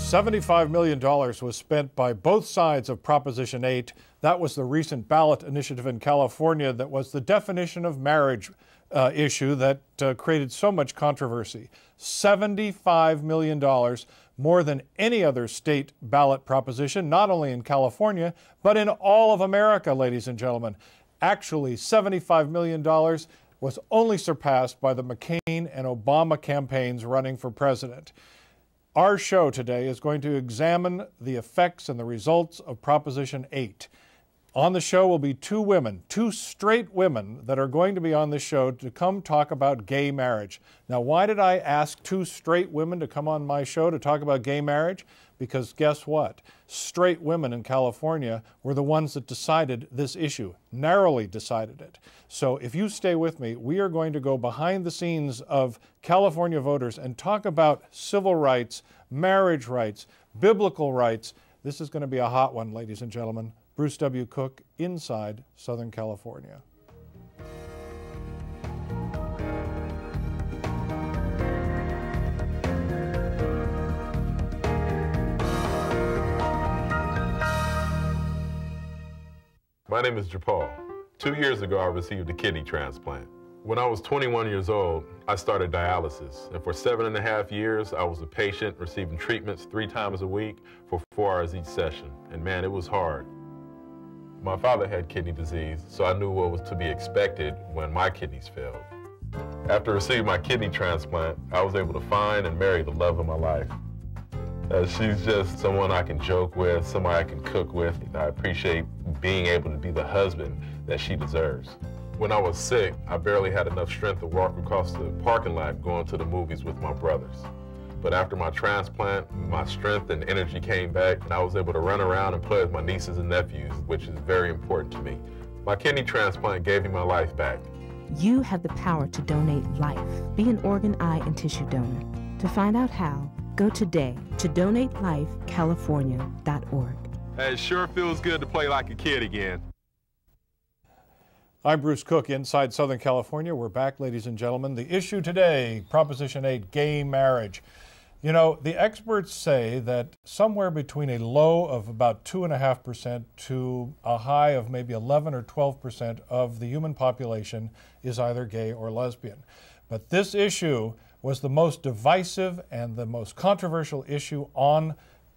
$75 million was spent by both sides of Proposition 8. That was the recent ballot initiative in California that was the definition of marriage issue that created so much controversy. $75 million, more than any other state ballot proposition, not only in California, but in all of America, ladies and gentlemen. Actually, $75 million was only surpassed by the McCain and Obama campaigns running for president. Our show today is going to examine the effects and the results of Proposition 8. On the show will be two women, two straight women that are going to be on the show to come talk about gay marriage. Now, why did I ask two straight women to come on my show to talk about gay marriage? Because guess what? Straight women in California were the ones that decided this issue, narrowly decided it. So if you stay with me, we are going to go behind the scenes of California voters and talk about civil rights, marriage rights, biblical rights. This is going to be a hot one, ladies and gentlemen. Bruce W. Cook, inside Southern California. My name is Japal. 2 years ago, I received a kidney transplant. When I was 21 years old, I started dialysis. And for 7.5 years, I was a patient receiving treatments 3 times a week for 4 hours each session. And man, it was hard. My father had kidney disease, so I knew what was to be expected when my kidneys failed. After receiving my kidney transplant, I was able to find and marry the love of my life. She's just someone I can joke with, someone I can cook with. I appreciate being able to be the husband that she deserves. When I was sick, I barely had enough strength to walk across the parking lot going to the movies with my brothers. But after my transplant, my strength and energy came back, and I was able to run around and play with my nieces and nephews, which is very important to me. My kidney transplant gave me my life back. You have the power to donate life. Be an organ, eye, and tissue donor. To find out how, go today to donatelifecalifornia.org. It sure feels good to play like a kid again. I'm Bruce Cook, inside Southern California. We're back, ladies and gentlemen. The issue today, Proposition 8, gay marriage. You know, the experts say that somewhere between a low of about 2.5% to a high of maybe 11 or 12% of the human population is either gay or lesbian. But this issue was the most divisive and the most controversial issue on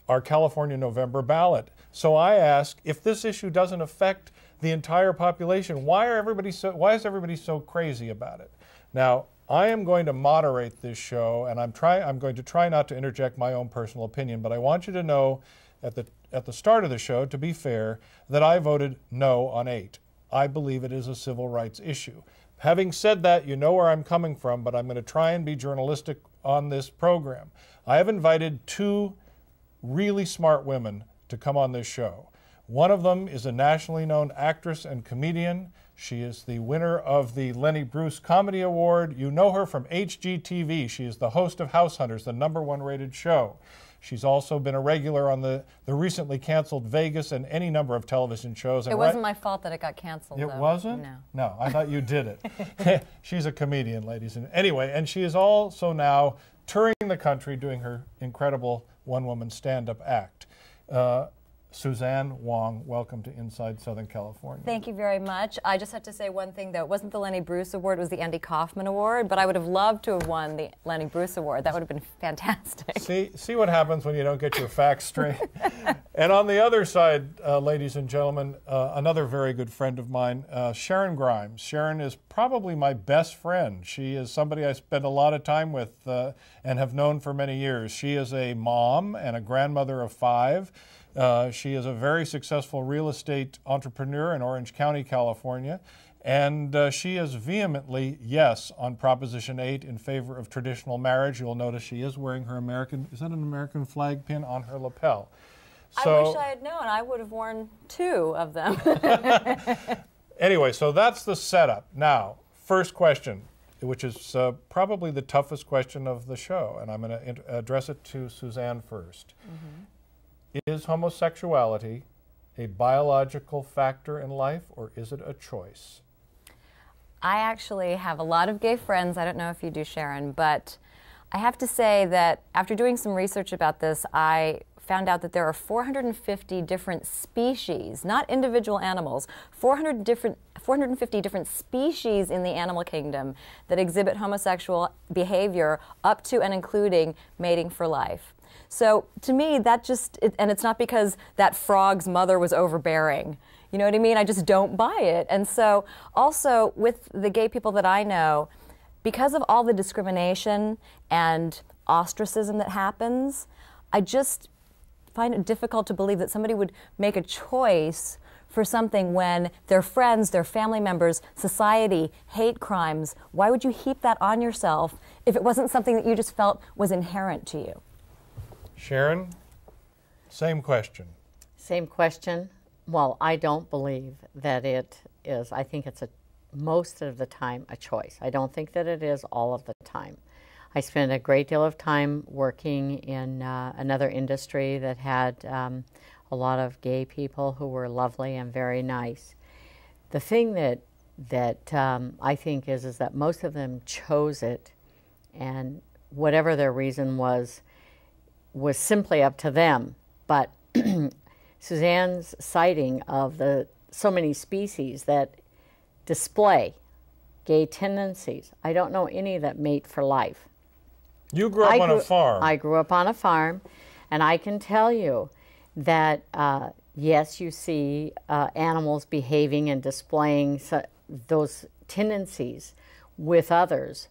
our California November ballot. So I ask, if this issue doesn't affect the entire population, why is everybody so crazy about it? Now, I am going to moderate this show, and I'm going to try not to interject my own personal opinion, but I want you to know at the start of the show, to be fair, that I voted no on 8. I believe it is a civil rights issue. Having said that, you know where I'm coming from, but I'm going to try and be journalistic on this program. I have invited two really smart women to come on this show. One of them is a nationally known actress and comedian. She is the winner of the Lenny Bruce Comedy Award. You know her from HGTV. She is the host of House Hunters, the #1 rated show. She's also been a regular on the recently canceled Vegas and any number of television shows. It wasn't my fault that it got canceled, It though. wasn't? No. No, I thought you did it. She's a comedian, ladies. Anyway, and she is also now touring the country doing her incredible one-woman stand-up act. Suzanne Wong, welcome to Inside Southern California. Thank you very much. I just have to say one thing, though. It wasn't the Lenny Bruce Award, it was the Andy Kaufman Award, but I would have loved to have won the Lenny Bruce Award. That would have been fantastic. See what happens when you don't get your facts straight. And on the other side, ladies and gentlemen, another very good friend of mine, Sharon Grimes. Sharon is probably my best friend. She is somebody I spend a lot of time with and have known for many years. She is a mom and a grandmother of 5. She is a very successful real estate entrepreneur in Orange County, California, and she is vehemently yes on Proposition 8 in favor of traditional marriage. You'll notice she is wearing her is that an American flag pin on her lapel? So, I wish I had known. I would have worn 2 of them. Anyway, so that's the setup. Now, first question, which is probably the toughest question of the show, and I'm going to address it to Suzanne first. Mm-hmm. Is homosexuality a biological factor in life, or is it a choice? I actually have a lot of gay friends. I don't know if you do, Sharon, but I have to say that after doing some research about this, I found out that there are 450 different species, not individual animals, 450 different species in the animal kingdom that exhibit homosexual behavior up to and including mating for life. So to me, that just, and it's not because that frog's mother was overbearing. You know what I mean? I just don't buy it. And so also with the gay people that I know, because of all the discrimination and ostracism that happens, I just find it difficult to believe that somebody would make a choice for something when their friends, their family members, society, hate crimes. Why would you heap that on yourself if it wasn't something that you just felt was inherent to you? Sharon, same question. Same question. Well, I don't believe that it is. I think it's most of the time a choice. I don't think that it is all of the time. I spent a great deal of time working in another industry that had a lot of gay people who were lovely and very nice. The thing that I think is that most of them chose it, and whatever their reason was simply up to them. But Suzanne's citing of so many species that display gay tendencies, I don't know any that mate for life. You grew up on a farm. I grew up on a farm, and I can tell you that, yes, you see animals behaving and displaying those tendencies with others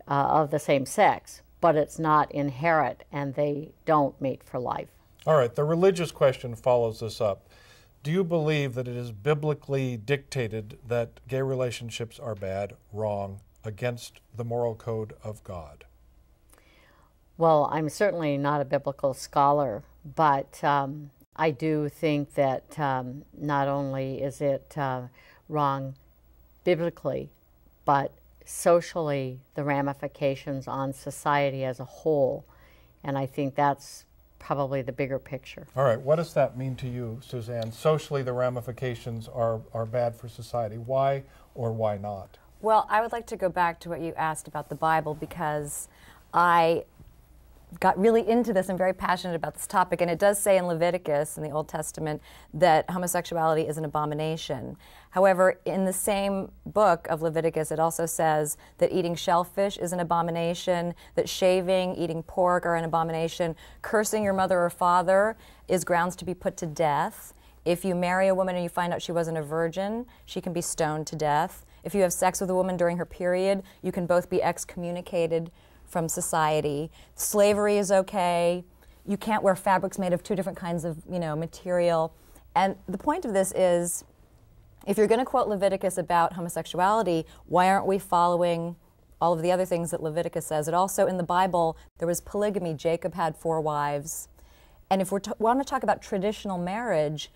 of the same sex, but it's not inherent, and they don't mate for life. All right, the religious question follows this up. Do you believe that it is biblically dictated that gay relationships are bad, wrong, against the moral code of God? Well, I'm certainly not a biblical scholar, but I do think that not only is it wrong biblically, but socially, the ramifications on society as a whole, and I think that's probably the bigger picture. All right, what does that mean to you, Suzanne? Socially, the ramifications are bad for society. Why or why not? Well, I would like to go back to what you asked about the Bible, because I got really into this. I'm very passionate about this topic, and it does say in Leviticus in the Old Testament that homosexuality is an abomination. However, in the same book of Leviticus, it also says that eating shellfish is an abomination, that shaving, eating pork are an abomination, cursing your mother or father is grounds to be put to death. If you marry a woman and you find out she wasn't a virgin, she can be stoned to death. If you have sex with a woman during her period, you can both be excommunicated from society. Slavery is okay. You can't wear fabrics made of two different kinds of, material. And the point of this is, if you're going to quote Leviticus about homosexuality, why aren't we following all of the other things that Leviticus says? It also, in the Bible, there was polygamy. Jacob had 4 wives. And if we want to talk about traditional marriage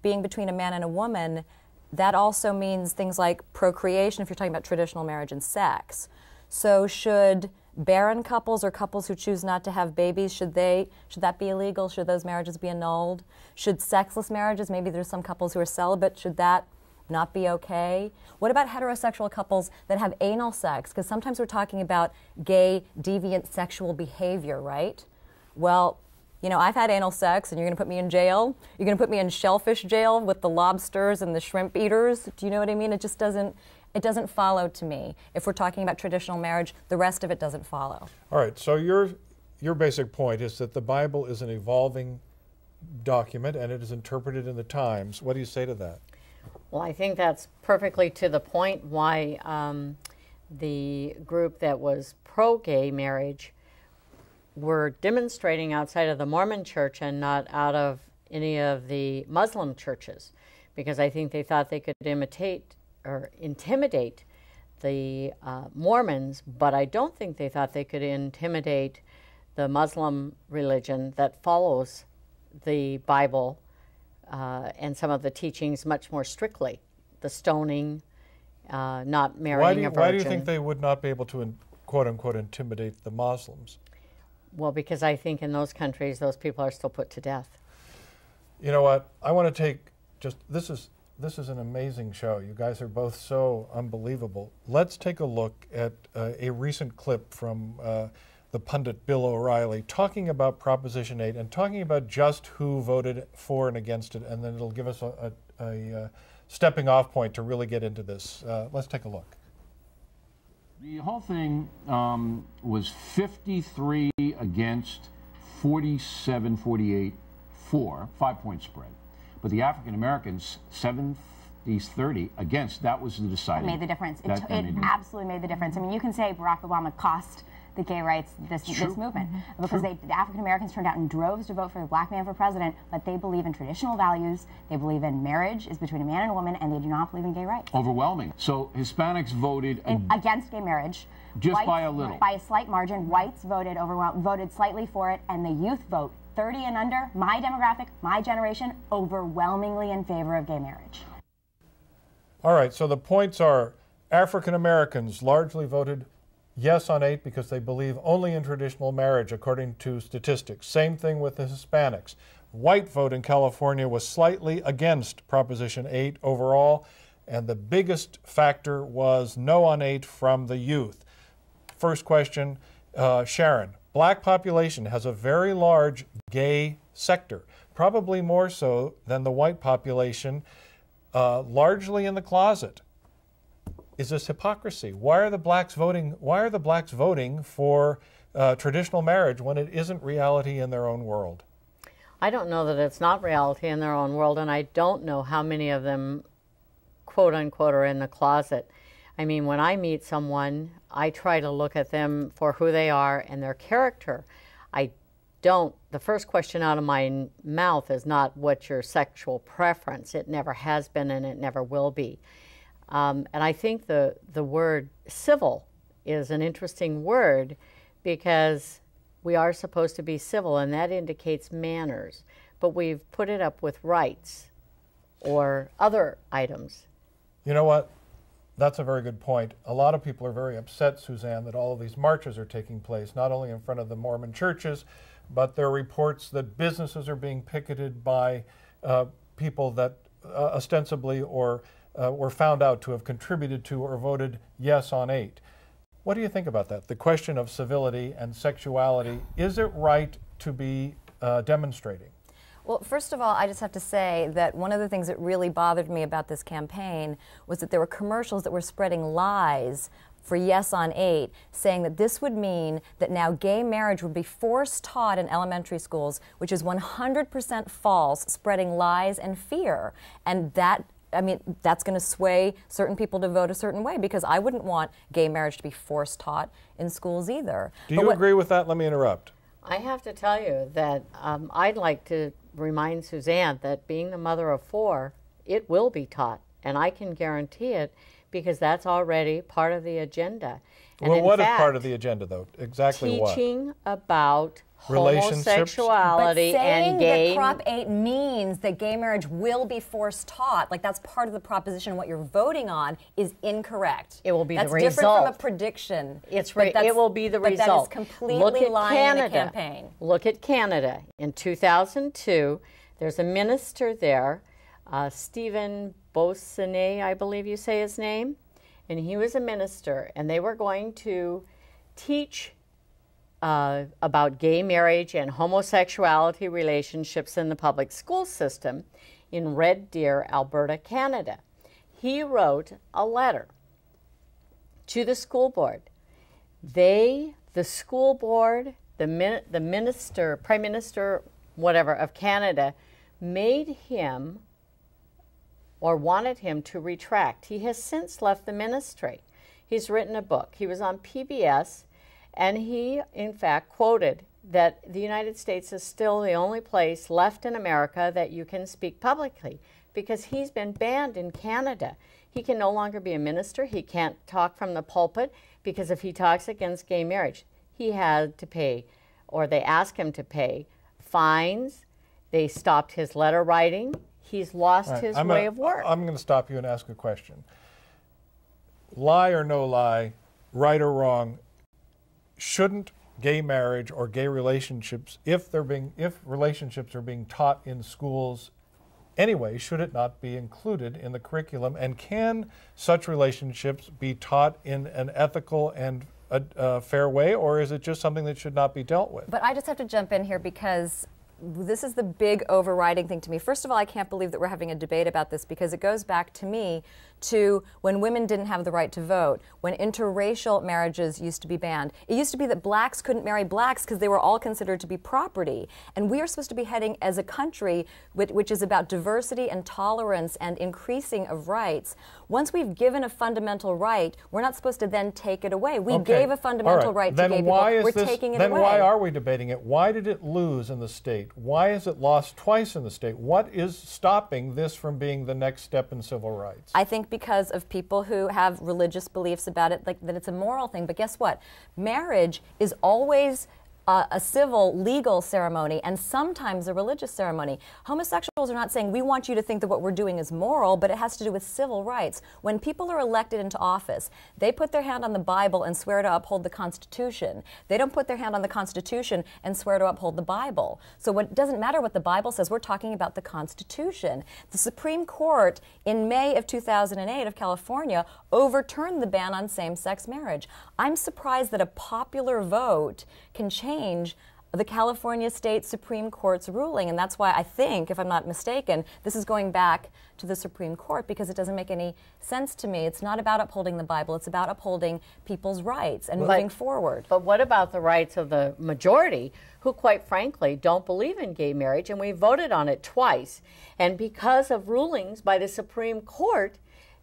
being between a man and a woman, that also means things like procreation, if you're talking about traditional marriage, and sex. So should barren couples or couples who choose not to have babies, should that be illegal? Should those marriages be annulled? Should sexless marriages, maybe there's some couples who are celibate, should that not be okay? What about heterosexual couples that have anal sex? Because sometimes we're talking about gay, deviant sexual behavior, right? Well, I've had anal sex, and you're going to put me in jail? You're going to put me in shellfish jail with the lobsters and the shrimp eaters? Do you know what I mean? It just doesn't follow to me. If we're talking about traditional marriage, the rest of it doesn't follow. All right, so your basic point is that the Bible is an evolving document and it is interpreted in the times. What do you say to that? Well, I think that's perfectly to the point why the group that was pro-gay marriage were demonstrating outside of the Mormon church and not out of any of the Muslim churches, because I think they thought they could intimidate the Mormons, but I don't think they thought they could intimidate the Muslim religion that follows the Bible and some of the teachings much more strictly. The stoning, not marrying a virgin. Why do you think they would not be able to, quote unquote, intimidate the Muslims? Well, because I think in those countries, those people are still put to death. You know what? I want to take this is this is an amazing show. You guys are both so unbelievable. Let's take a look at a recent clip from the pundit Bill O'Reilly talking about Proposition 8 and talking about just who voted for and against it, and then it'll give us a stepping off point to really get into this. Let's take a look. The whole thing was 53 against, 47, 48 for, 5-point spread. But the African Americans, 70-30 against, that was the deciding. It made the difference. It absolutely made the difference. I mean, you can say Barack Obama cost the gay rights this movement because the African Americans turned out in droves to vote for the black man for president, but they believe in traditional values. They believe in marriage is between a man and a woman, and they do not believe in gay rights. Overwhelming. So Hispanics voted against gay marriage. Just whites, by a little. By a slight margin. Whites voted slightly for it, and the youth vote, 30 and under, my demographic, my generation, overwhelmingly in favor of gay marriage. All right, so the points are African Americans largely voted yes on 8 because they believe only in traditional marriage, according to statistics. Same thing with the Hispanics. White vote in California was slightly against Proposition 8 overall, and the biggest factor was no on 8 from the youth. First question, Sharon. Black population has a very large gay sector, probably more so than the white population, largely in the closet. Is this hypocrisy? Why are the blacks voting? Why are the blacks voting for traditional marriage when it isn't reality in their own world? I don't know that it's not reality in their own world, and I don't know how many of them, quote unquote, are in the closet. I mean, when I meet someone, I try to look at them for who they are and their character. The first question out of my mouth is not what's your sexual preference. It never has been and it never will be. And I think the word civil is an interesting word because we are supposed to be civil, and that indicates manners. But we've put it up with rights or other items. You know what? That's a very good point. A lot of people are very upset, Suzanne, that all of these marches are taking place, not only in front of the Mormon churches, but there are reports that businesses are being picketed by people that ostensibly or were found out to have contributed to or voted yes on 8. What do you think about that? The question of civility and sexuality, is it right to be demonstrating? Well, first of all, I just have to say that one of the things that really bothered me about this campaign was that there were commercials that were spreading lies for yes on 8, saying that this would mean that now gay marriage would be force taught in elementary schools, which is 100% false, spreading lies and fear. And that, I mean, that's going to sway certain people to vote a certain way, because I wouldn't want gay marriage to be force taught in schools either. Do you agree with that? Let me interrupt. I have to tell you that I'd like to remind Suzanne that being the mother of 4, it will be taught, and I can guarantee it because that's already part of the agenda. And well, what is part of the agenda, though? Exactly what? Teaching about homosexuality and gay. But saying that Prop 8 means that gay marriage will be force taught, like that's part of the proposition, what you're voting on, is incorrect. It will be the result. That's different from a prediction. It will be the result. But that is completely lying in the campaign. Look at Canada. In 2002, there's a minister there, Stephen Beausoleil, I believe you say his name, and he was a minister, and they were going to teach about gay marriage and homosexuality relationships in the public school system in Red Deer, Alberta, Canada. He wrote a letter to the school board. The school board, the minister, prime minister, whatever, of Canada, made him or wanted him to retract. He has since left the ministry. He's written a book. He was on PBS, and he, in fact, quoted that the United States is still the only place left in America that you can speak publicly, because he's been banned in Canada. He can no longer be a minister. He can't talk from the pulpit, because if he talks against gay marriage, he had to pay, or they asked him to pay, fines. They stopped his letter writing. He's lost his way of work. I'm going to stop you and ask a question. Lie or no lie, right or wrong, shouldn't gay marriage or gay relationships, if relationships are being taught in schools, anyway, should it not be included in the curriculum? And can such relationships be taught in an ethical and fair way, or is it just something that should not be dealt with? But I just have to jump in here because this is the big overriding thing to me. First of all, I can't believe that we're having a debate about this because it goes back to me to when women didn't have the right to vote, when interracial marriages used to be banned. It used to be that blacks couldn't marry blacks because they were all considered to be property. And we are supposed to be heading as a country which is about diversity and tolerance and increasing of rights. Once we've given a fundamental right, we're not supposed to then take it away. We gave a fundamental right to gay people. We're taking it away. Then why are we debating it? Why did it lose in the state? Why is it lost twice in the state? What is stopping this from being the next step in civil rights? I think because of people who have religious beliefs about it, like that it's a moral thing. But guess what? Marriage is always a civil, legal ceremony, and sometimes a religious ceremony. Homosexuals are not saying, we want you to think that what we're doing is moral, but it has to do with civil rights. When people are elected into office, they put their hand on the Bible and swear to uphold the Constitution. They don't put their hand on the Constitution and swear to uphold the Bible. So it doesn't matter what the Bible says, we're talking about the Constitution. The Supreme Court in May of 2008 of California overturned the ban on same-sex marriage. I'm surprised that a popular vote can change the California State Supreme Court's ruling, and that's why I think, if I'm not mistaken, this is going back to the Supreme Court because it doesn't make any sense to me. It's not about upholding the Bible, it's about upholding people's rights and moving forward. But what about the rights of the majority who, quite frankly, don't believe in gay marriage, and we voted on it twice, and because of rulings by the Supreme Court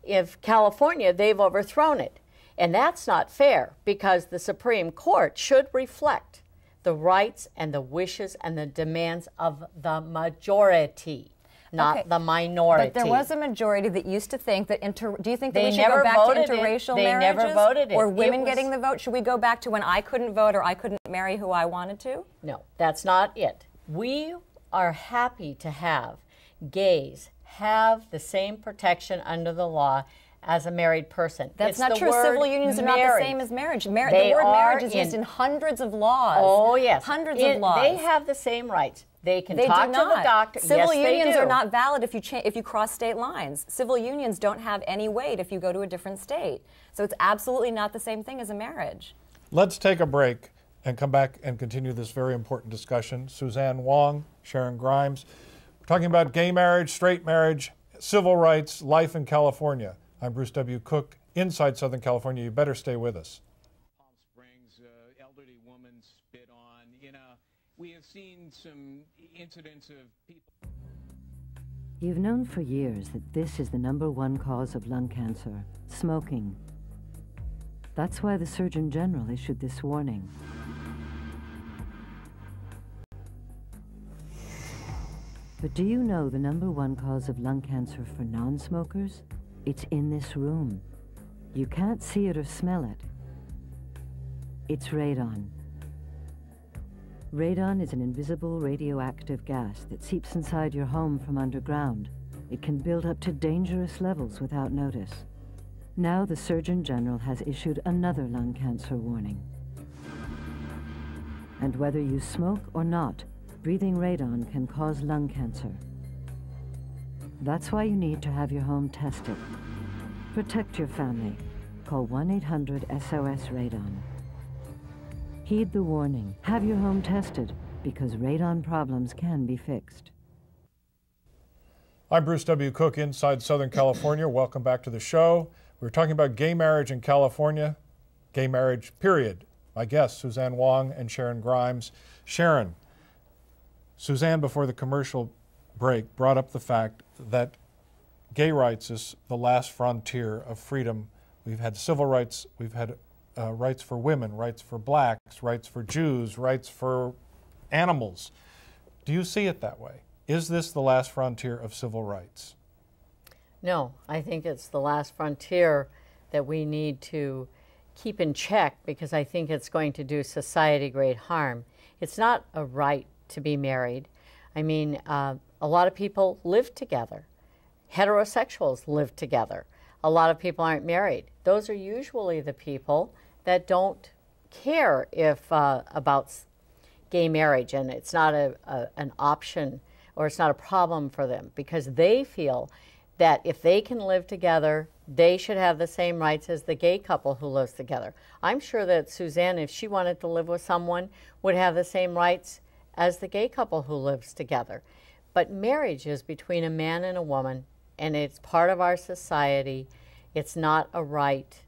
of California, they've overthrown it. And that's not fair because the Supreme Court should reflect the rights and the wishes and the demands of the majority, not the minority. But there was a majority that used to think that do you think that They we should go never back to voted it. interracial They marriages? never voted it. Or It women was- getting the vote? Should we go back to when I couldn't vote or I couldn't marry who I wanted to? No, that's not it. We are happy to have gays have the same protection under the law as a married person. That's It's not the true. word Civil unions are not the married. same as marriage. The They word are marriage is used in hundreds of laws. Oh, yes. Hundreds of laws. They have the same rights. They can They talk do to not. the doctor. Civil Yes, unions they do. are not valid if you cross state lines. Civil unions don't have any weight if you go to a different state. So it's absolutely not the same thing as a marriage. Let's take a break and come back and continue this very important discussion. Suzanne Wong, Sharon Grimes, we're talking about gay marriage, straight marriage, civil rights, life in California. I'm Bruce W. Cook, inside Southern California. You better stay with us. Palm Springs, elderly woman spit on. We have seen some incidents of people. You've known for years that this is the #1 cause of lung cancer, smoking. That's why the Surgeon General issued this warning. But do you know the #1 cause of lung cancer for non-smokers? It's in this room. You can't see it or smell it. It's radon. Radon is an invisible radioactive gas that seeps inside your home from underground. It can build up to dangerous levels without notice. Now the Surgeon General has issued another lung cancer warning. And whether you smoke or not, breathing radon can cause lung cancer. That's why you need to have your home tested. Protect your family. Call 1-800-SOS-RADON. Heed the warning. Have your home tested because radon problems can be fixed. I'm Bruce W. Cook, inside Southern California. Welcome back to the show. We're talking about gay marriage in California, gay marriage, period. My guests, Suzanne Wong and Sharon Grimes. Sharon, Suzanne, before the commercial break, brought up the fact that gay rights is the last frontier of freedom. We've had civil rights, we've had rights for women, rights for blacks, rights for Jews, rights for animals. Do you see it that way? Is this the last frontier of civil rights? No, I think it's the last frontier that we need to keep in check because I think it's going to do society great harm. It's not a right to be married. I mean, a lot of people live together. Heterosexuals live together. A lot of people aren't married. Those are usually the people that don't care if about gay marriage, and it's not an option or it's not a problem for them, because they feel that if they can live together, they should have the same rights as the gay couple who lives together. I'm sure that Suzanne, if she wanted to live with someone, would have the same rights as the gay couple who lives together. But marriage is between a man and a woman, and it's part of our society. It's not a right,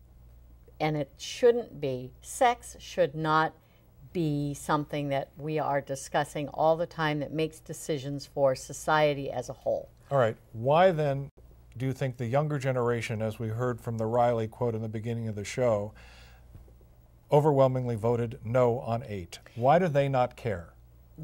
and it shouldn't be. Sex should not be something that we are discussing all the time that makes decisions for society as a whole. All right. Why then do you think the younger generation, as we heard from the Riley quote in the beginning of the show, overwhelmingly voted no on 8? Why do they not care?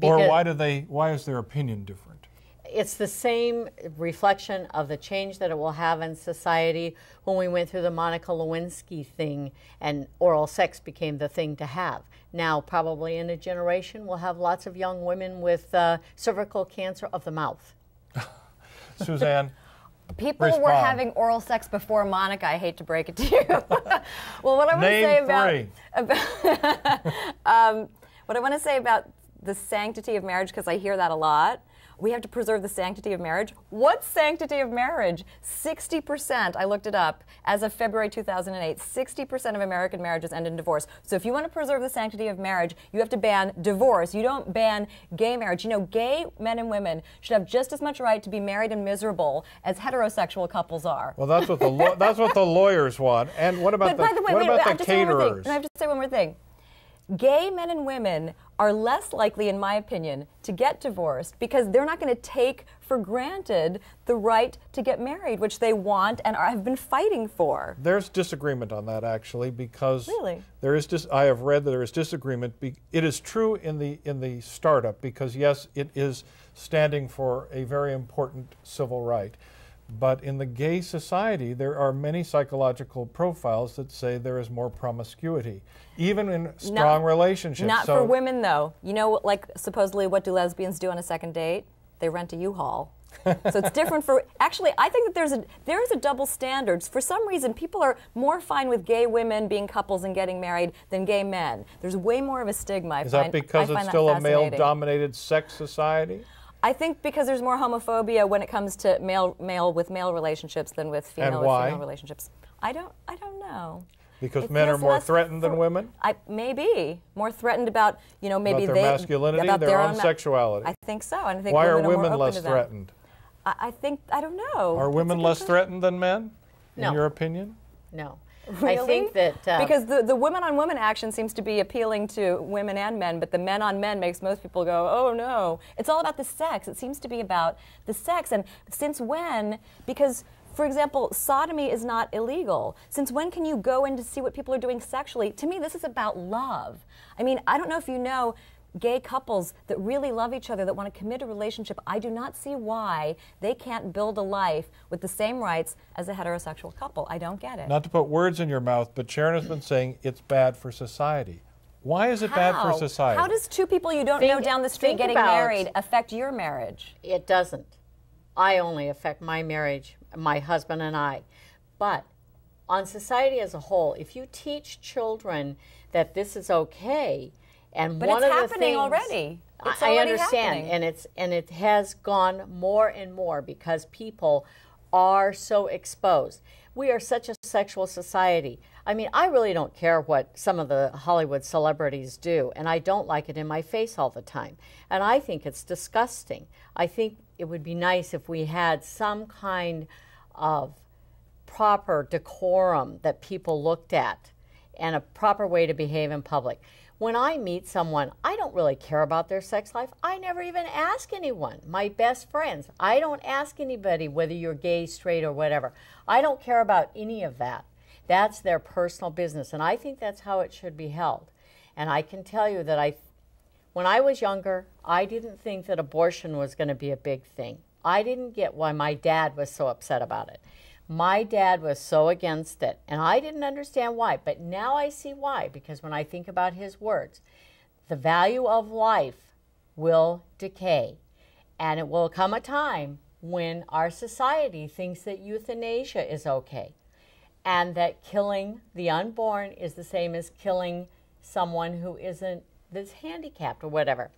Or why is their opinion different? It's the same reflection of the change that it will have in society when we went through the Monica Lewinsky thing and oral sex became the thing to have. Now, probably in a generation, we'll have lots of young women with cervical cancer of the mouth. Suzanne? People were having oral sex before Monica, I hate to break it to you. Well, what I want to say about the sanctity of marriage, because I hear that a lot. We have to preserve the sanctity of marriage. What's sanctity of marriage? 60%, I looked it up, as of February 2008, 60% of American marriages end in divorce. So if you want to preserve the sanctity of marriage, you have to ban divorce. You don't ban gay marriage. You know, gay men and women should have just as much right to be married and miserable as heterosexual couples are. Well, that's what the lawyers want. And what about the caterers? I have to say one more thing. Gay men and women are less likely, in my opinion, to get divorced because they're not going to take for granted the right to get married, which they want and have been fighting for. There's disagreement on that, actually, because really? I have read that there is disagreement. It is true in the startup because, yes, it is standing for a very important civil right. But in the gay society, there are many psychological profiles that say there is more promiscuity, even in strong relationships. Not for women, though. You know, like supposedly what do lesbians do on a second date? They rent a U-Haul. So it's different for, actually, I think that there is a double standard. For some reason, people are more fine with gay women being couples and getting married than gay men. There's way more of a stigma. Is that because it's still a male-dominated sex society? I think because there's more homophobia when it comes to male with male relationships than with female with female relationships. I don't know. Because men are more threatened than women? Maybe more threatened about maybe their masculinity, about their own sexuality. I think so. And I think why are women women less threatened? I don't know. Are women less threatened than men? No. In your opinion? No. Really? I think that because the women-on-women action seems to be appealing to women and men, but the men-on-men makes most people go, oh no. It's all about the sex. It seems to be about the sex. And since when? Because, for example, sodomy is not illegal. Since when can you go in to see what people are doing sexually? To me, this is about love. I mean, I don't know if you know gay couples that really love each other, that want to commit a relationship. I do not see why they can't build a life with the same rights as a heterosexual couple. I don't get it. Not to put words in your mouth, but Sharon has been saying it's bad for society. Why is it bad for society? How does two people you don't know down the street getting married affect your marriage? It doesn't. I only affect my marriage, my husband and I. But on society as a whole, if you teach children that this is okay, and but one it's of the happening things, already. It's I already understand, happening. and it has gone more and more because people are so exposed. We are such a sexual society. I mean, I really don't care what some of the Hollywood celebrities do, and I don't like it in my face all the time. And I think it's disgusting. I think it would be nice if we had some kind of proper decorum that people looked at and a proper way to behave in public. When I meet someone, I don't really care about their sex life. I never even ask anyone. My best friends, I don't ask anybody whether you're gay, straight, or whatever. I don't care about any of that. That's their personal business, and I think that's how it should be held. And I can tell you that when I was younger, I didn't think that abortion was going to be a big thing. I didn't get why my dad was so upset about it. My dad was so against it, and I didn't understand why, but now I see why, because when I think about his words, the value of life will decay, and it will come a time when our society thinks that euthanasia is okay, and that killing the unborn is the same as killing someone who that's handicapped or whatever.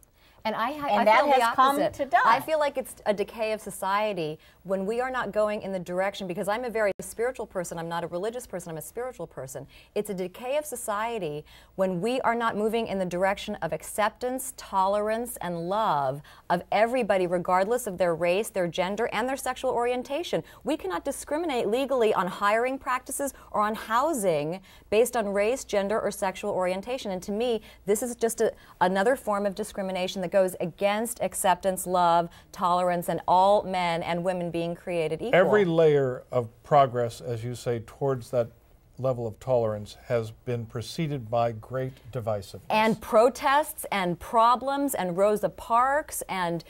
And I that feel has the come opposite. to die. I feel like it's a decay of society when we are not going in the direction, because I'm a very spiritual person, I'm not a religious person, I'm a spiritual person. It's a decay of society when we are not moving in the direction of acceptance, tolerance, and love of everybody, regardless of their race, their gender, and their sexual orientation. We cannot discriminate legally on hiring practices or on housing based on race, gender, or sexual orientation. And to me, this is just another form of discrimination that goes against acceptance, love, tolerance, and all men and women being created equal. Every layer of progress, as you say, towards that level of tolerance has been preceded by great divisiveness. And protests and problems and Rosa Parks and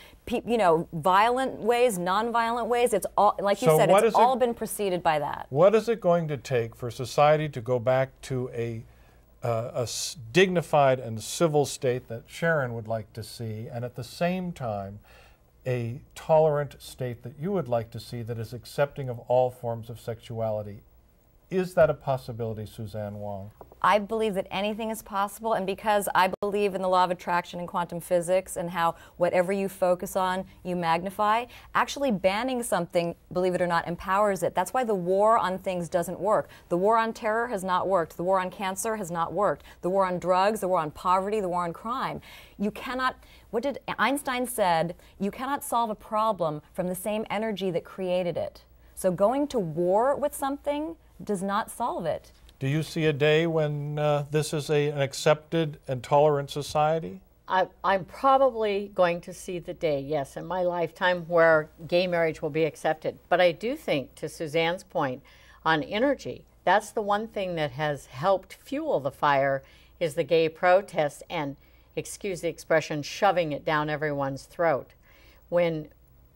violent ways, nonviolent ways. It's all, like you said, it's all been preceded by that. What is it going to take for society to go back to a dignified and civil state that Sharon would like to see, and at the same time a tolerant state that you would like to see that is accepting of all forms of sexuality? Is that a possibility, Suzanne Wong? I believe that anything is possible, and because I believe in the law of attraction and quantum physics and how whatever you focus on, you magnify, actually banning something, believe it or not, empowers it. That's why the war on things doesn't work. The war on terror has not worked. The war on cancer has not worked. The war on drugs, the war on poverty, the war on crime. You cannot, what did Einstein said, you cannot solve a problem from the same energy that created it. So going to war with something does not solve it. Do you see a day when this is an accepted and tolerant society? I'm probably going to see the day, yes, in my lifetime where gay marriage will be accepted. But I do think, to Suzanne's point on energy, that's the one thing that has helped fuel the fire is the gay protests and, excuse the expression, shoving it down everyone's throat.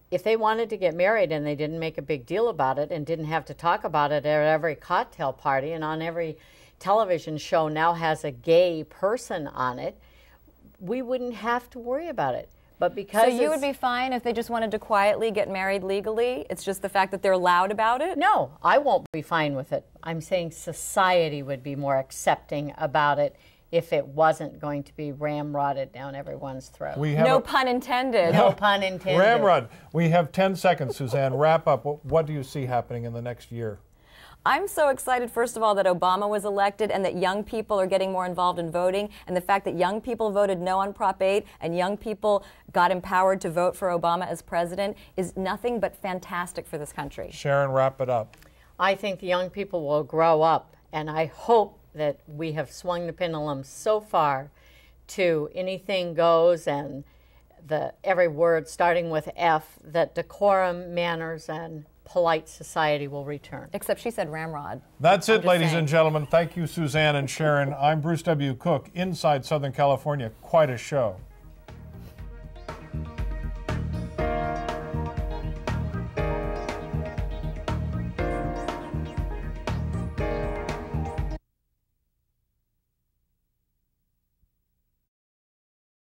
If they wanted to get married and they didn't make a big deal about it and didn't have to talk about it at every cocktail party and on every television show now has a gay person on it, we wouldn't have to worry about it. But because so you would be fine if they just wanted to quietly get married legally? It's just the fact that they're loud about it? No, I won't be fine with it. I'm saying society would be more accepting about it if it wasn't going to be ramrodded down everyone's throat. No pun intended. No pun intended. Ramrod. We have 10 seconds, Suzanne. Wrap up. What do you see happening in the next year? I'm so excited, first of all, that Obama was elected and that young people are getting more involved in voting, and the fact that young people voted no on Prop 8 and young people got empowered to vote for Obama as president is nothing but fantastic for this country. Sharon, wrap it up. I think the young people will grow up, and I hope that we have swung the pendulum so far to anything goes and every word starting with F, that decorum, manners, and polite society will return. Except she said ramrod. That's it, ladies and gentlemen. Thank you, Suzanne and Sharon. I'm Bruce W. Cook, inside Southern California. Quite a show.